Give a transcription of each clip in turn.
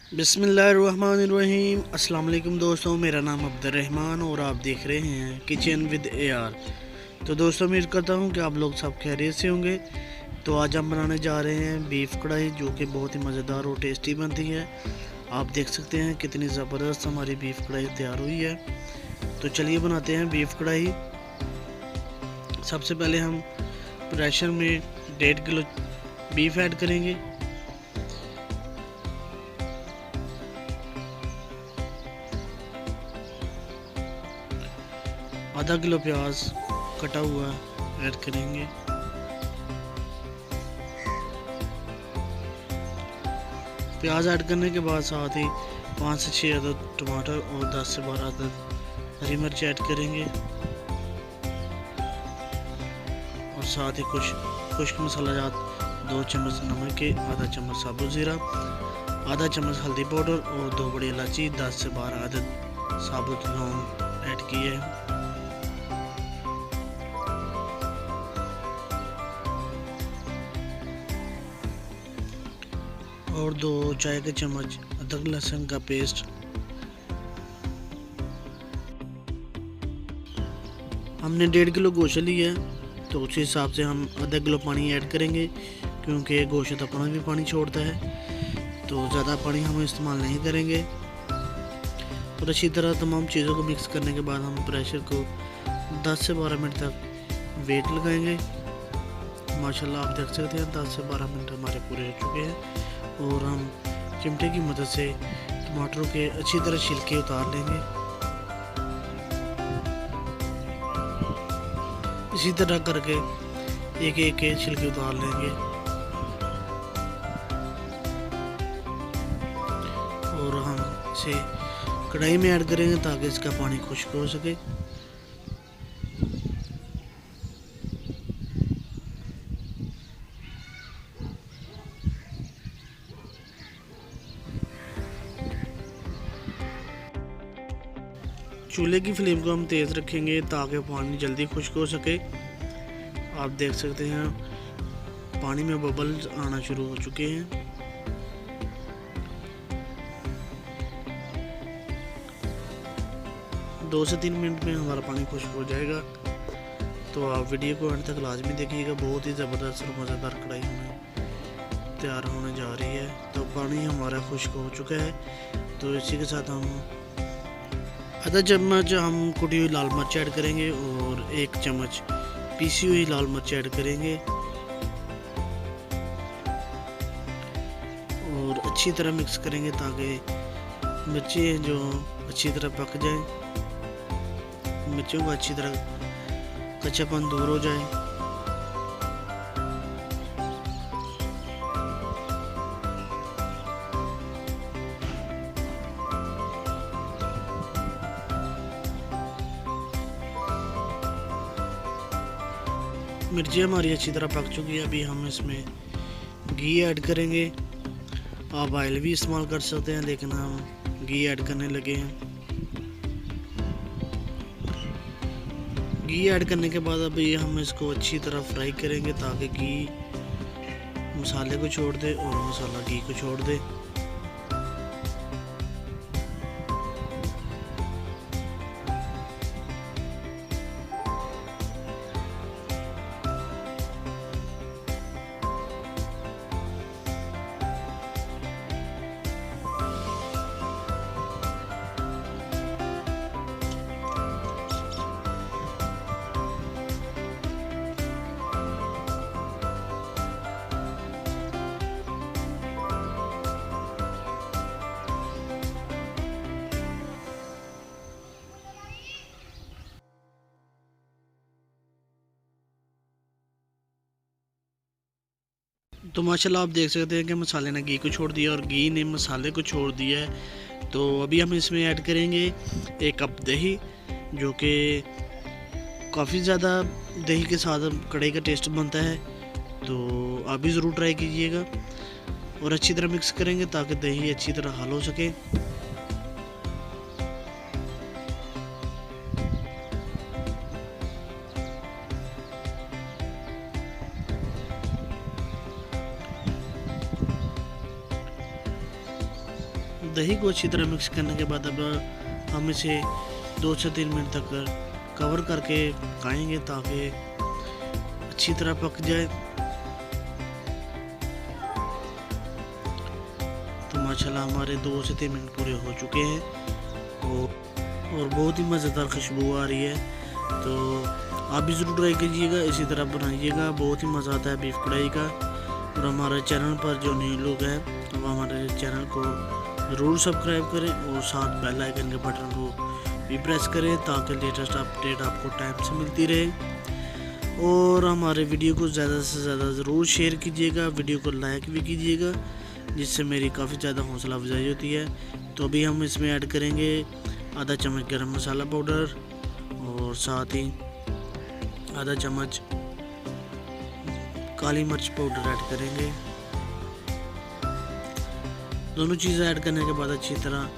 बिस्मिल्लाहिर्रहमानिर्रहीम। अस्सलाम वालेकुम दोस्तों, मेरा नाम अब्दुर्रहमान और आप देख रहे हैं किचन विद AR। तो दोस्तों, उम्मीद करता हूँ कि आप लोग सब खैरियत से होंगे। तो आज हम बनाने जा रहे हैं बीफ कढ़ाई, जो कि बहुत ही मज़ेदार और टेस्टी बनती है। आप देख सकते हैं कितनी ज़बरदस्त हमारी बीफ कढ़ाई तैयार हुई है। तो चलिए बनाते हैं बीफ कढ़ाई। सबसे पहले हम प्रेशर में 1.5 किलो बीफ ऐड करेंगे। आधा किलो प्याज कटा हुआ ऐड करेंगे। प्याज ऐड करने के बाद साथ ही 5 से 6 अदद टमाटर और 10 से 12 अदद हरी मिर्च ऐड करेंगे और साथ ही कुछ खुश्क मसाला जात 2 चम्मच नमक के, आधा चम्मच साबुत ज़ीरा, आधा चम्मच हल्दी पाउडर और 2 बड़ी इलायची, 10 से 12 अदद साबुत लौंग ऐड किए हैं। और 2 चाय के चम्मच अदरक लहसुन का पेस्ट। हमने 1.5 किलो गोश्त लिया है, तो उस हिसाब से हम आधा किलो पानी ऐड करेंगे, क्योंकि गोश्त अपना भी पानी छोड़ता है। तो ज़्यादा पानी हम इस्तेमाल नहीं करेंगे। और अच्छी तरह तमाम चीज़ों को मिक्स करने के बाद हम प्रेशर को 10 से 12 मिनट तक वेट लगाएंगे। माशाल्लाह आप देख सकते हैं 10 से 12 मिनट हमारे पूरे हो चुके हैं। और हम चिमटे की मदद से टमाटरों के अच्छी तरह छिलके उतार लेंगे। इसी तरह करके एक एक के छिलके उतार लेंगे और हम इसे कढ़ाई में ऐड करेंगे ताकि इसका पानी खुश्क हो सके। चूल्हे की फ्लेम को हम तेज़ रखेंगे ताकि पानी जल्दी खुश्क हो सके। आप देख सकते हैं पानी में बबल्स आना शुरू हो चुके हैं। दो से 3 मिनट में हमारा पानी खुश्क हो जाएगा। तो आप वीडियो को अंत तक लाजमी देखिएगा। बहुत ही ज़बरदस्त और मज़ेदार कढ़ाई हमें तैयार होने जा रही है। तो पानी हमारा खुश्क हो चुका है। तो इसी के साथ हम आधा चम्मच हम कुटी हुई लाल मिर्च ऐड करेंगे और 1 चम्मच पीसी हुई लाल मिर्च ऐड करेंगे और अच्छी तरह मिक्स करेंगे ताकि मिर्चें जो अच्छी तरह पक जाएं, मिर्चों का अच्छी तरह कच्चापन दूर हो जाए। मिर्ची हमारी अच्छी तरह पक चुकी है। अभी हम इसमें घी ऐड करेंगे। आप ऑयल भी इस्तेमाल कर सकते हैं, लेकिन हम घी ऐड करने लगे हैं। घी ऐड करने के बाद अभी हम इसको अच्छी तरह फ्राई करेंगे ताकि घी मसाले को छोड़ दे और मसाला घी को छोड़ दे। तो माशाल्लाह आप देख सकते हैं कि मसाले ने घी को छोड़ दिया और घी ने मसाले को छोड़ दिया है। तो अभी हम इसमें ऐड करेंगे 1 कप दही, जो कि काफ़ी ज़्यादा दही के साथ कढ़ाई का टेस्ट बनता है। तो आप भी ज़रूर ट्राई कीजिएगा और अच्छी तरह मिक्स करेंगे ताकि दही अच्छी तरह हल हो सके। दही को अच्छी तरह मिक्स करने के बाद अब हम इसे 2 से 3 मिनट तक कवर करके पकाएंगे ताकि अच्छी तरह पक जाए। तो माशाल्लाह हमारे 2 से 3 मिनट पूरे हो चुके हैं और बहुत ही मज़ेदार खुशबू आ रही है। तो आप भी ज़रूर ट्राई कीजिएगा, इसी तरह बनाइएगा, बहुत ही मज़ा आता है बीफ कढ़ाई का। और हमारे चैनल पर जो नए लोग हैं वो हमारे चैनल को ज़रूर सब्सक्राइब करें और साथ बेल आइकन के बटन को भी प्रेस करें ताकि लेटेस्ट अपडेट आपको टाइम से मिलती रहे। और हमारे वीडियो को ज़्यादा से ज़्यादा ज़रूर शेयर कीजिएगा, वीडियो को लाइक भी कीजिएगा, जिससे मेरी काफ़ी ज़्यादा हौसला अफजाई होती है। तो अभी हम इसमें ऐड करेंगे आधा चम्मच गरम मसाला पाउडर और साथ ही आधा चम्मच काली मिर्च पाउडर ऐड करेंगे। दोनों चीज़ें ऐड करने के बाद अच्छी तरह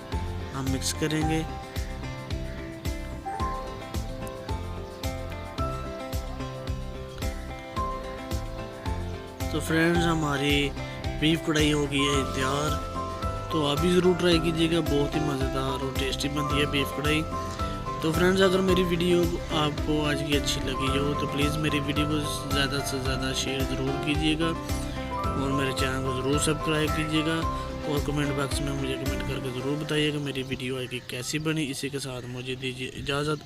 हम मिक्स करेंगे। तो फ्रेंड्स हमारी बीफ कढ़ाई हो गई है तैयार। तो आप भी ज़रूर ट्राई कीजिएगा, बहुत ही मज़ेदार और टेस्टी बनती है बीफ कढ़ाई। तो फ्रेंड्स अगर मेरी वीडियो आपको आज की अच्छी लगी हो तो प्लीज़ मेरी वीडियो को ज़्यादा से ज़्यादा शेयर ज़रूर कीजिएगा और मेरे चैनल को ज़रूर सब्सक्राइब कीजिएगा। और कमेंट बॉक्स में मुझे कमेंट करके ज़रूर बताइएगा मेरी वीडियो आज की कैसी बनी। इसी के साथ मुझे दीजिए इजाज़त।